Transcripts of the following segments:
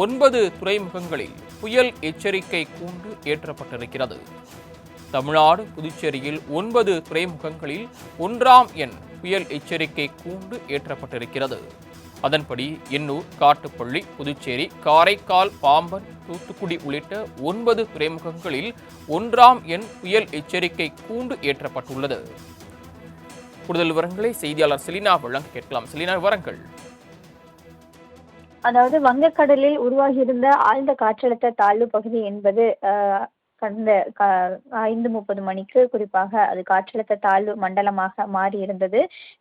9 துறைமுகங்களில் புயல் எச்சரிக்கை கூண்டு ஏற்றப்பட்டிருக்கிறது. தமிழ்நாடு, புதுச்சேரியில் 9 துறைமுகங்களில் 1ஆம் எண் புயல் எச்சரிக்கை கூண்டு ஏற்றப்பட்டிருக்கிறது. அதன்படி எண்ணூர், காட்டுப்பள்ளி, புதுச்சேரி, காரைக்கால், பாம்பன், தூத்துக்குடி உள்ளிட்ட 9 துறைமுகங்களில் 1ஆம் எண் புயல் எச்சரிக்கை கூண்டு ஏற்றப்பட்டுள்ளது. கூடுதல் விவரங்களை செய்தியாளர் செலினா வழங்க கேட்கலாம். செலினா, விவரங்கள். அதாவது வங்கக்கடலில் உருவாகியிருந்த ஆழ்ந்த காற்றழுத்த தாழ்வு பகுதி என்பது கடந்த 5:30 மணிக்கு குறிப்பாக அது காற்றழுத்த தாழ்வு மண்டலமாக மாறியிருந்தது.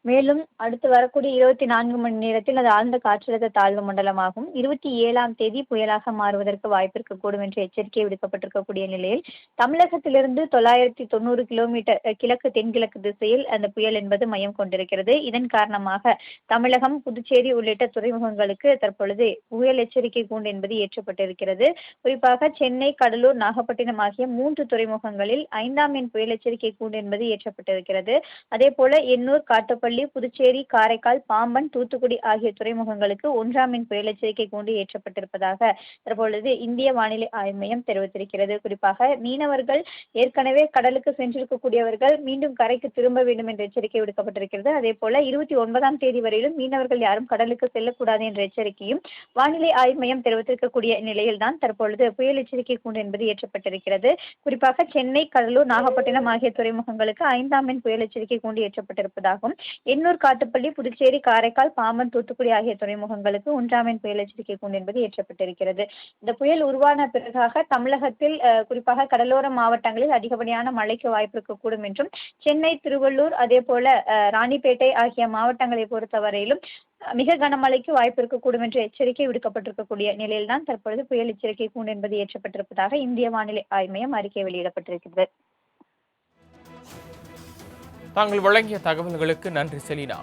மேலும் அடுத்து வரக்கூடிய 24 மணி நேரத்தில் அது ஆழ்ந்த காற்றழுத்த தாழ்வு மண்டலமாகும். 27ஆம் தேதி புயலாக மாறுவதற்கு வாய்ப்பு இருக்கக்கூடும் என்ற எச்சரிக்கை விடுக்கப்பட்டிருக்கக்கூடிய நிலையில் தமிழகத்திலிருந்து 990 கிலோமீட்டர் கிழக்கு தென்கிழக்கு திசையில் அந்த புயல் என்பது மையம் கொண்டிருக்கிறது. இதன் காரணமாக தமிழகம், புதுச்சேரி உள்ளிட்ட துறைமுகங்களுக்கு தற்பொழுது புயல் எச்சரிக்கை கூண்டு என்பது ஏற்றப்பட்டிருக்கிறது. குறிப்பாக சென்னை, கடலூர், நாகப்பட்டினம் ஆகிய 3 துறைமுகங்களில் 5ஆம் எண் புயல் எச்சரிக்கை கூண்டு என்பது ஏற்றப்பட்டிருக்கிறது. அதே போல எண்ணூர், காட்டுப்பள்ளி, புதுச்சேரி, காரைக்கால், பாம்பன், தூத்துக்குடி ஆகிய துறைமுகங்களுக்கு 1ஆம் எண் புயல் எச்சரிக்கை கூண்டு ஏற்றப்பட்டிருப்பதாக தற்பொழுது இந்திய வானிலை ஆய்வு மையம் தெரிவித்திருக்கிறது. குறிப்பாக மீனவர்கள் ஏற்கனவே கடலுக்கு சென்றிருக்கக்கூடியவர்கள் மீண்டும் கரைக்கு திரும்ப வேண்டும் என்ற எச்சரிக்கை விடுக்கப்பட்டிருக்கிறது. அதே போல 29ஆம் தேதி வரையிலும் மீனவர்கள் யாரும் கடலுக்கு செல்லக்கூடாது என்ற எச்சரிக்கையும் வானிலை ஆய்வு மையம் தெரிவித்திருக்கக்கூடிய நிலையில்தான் தற்பொழுது புயல் எச்சரிக்கை கூண்டு என்பது ஏற்றப்பட்டிருக்கிறது. குறிப்பாக சென்னை, கடலூர், நாகப்பட்டினம் ஆகிய துறைமுகங்களுக்கு 5ஆம் எண் புயல் எச்சரிக்கை கூண்டு ஏற்றப்பட்டிருப்பதாகவும் எண்ணூர், காட்டுப்பள்ளி, புதுச்சேரி, காரைக்கால், பாம்பன், தூத்துக்குடி ஆகிய துறைமுகங்களுக்கு 1ஆம் எண் புயல் எச்சரிக்கை கூண்டு என்பது ஏற்றப்பட்டிருக்கிறது. இந்த புயல் உருவான பிறகாக தமிழகத்தில் குறிப்பாக கடலோர மாவட்டங்களில் அதிகப்படியான மழைக்கு வாய்ப்பு இருக்கக்கூடும் என்றும், சென்னை, திருவள்ளூர், அதே போல ராணிப்பேட்டை ஆகிய மாவட்டங்களை பொறுத்தவரையிலும் மிக கனமழைக்கு வாய்ப்பு இருக்கக்கூடும் என்ற எச்சரிக்கை விடுக்கப்பட்டிருக்கக்கூடிய நிலையில்தான் தற்பொழுது புயல் எச்சரிக்கை கூண்டு என்பது ஏற்றப்பட்டிருப்பதாக இந்திய வானிலை ஆய்வு மையம் அறிக்கை வெளியிடப்பட்டிருக்கிறது. தாங்கள் வழங்கிய தகவல்களுக்கு நன்றி செலினா.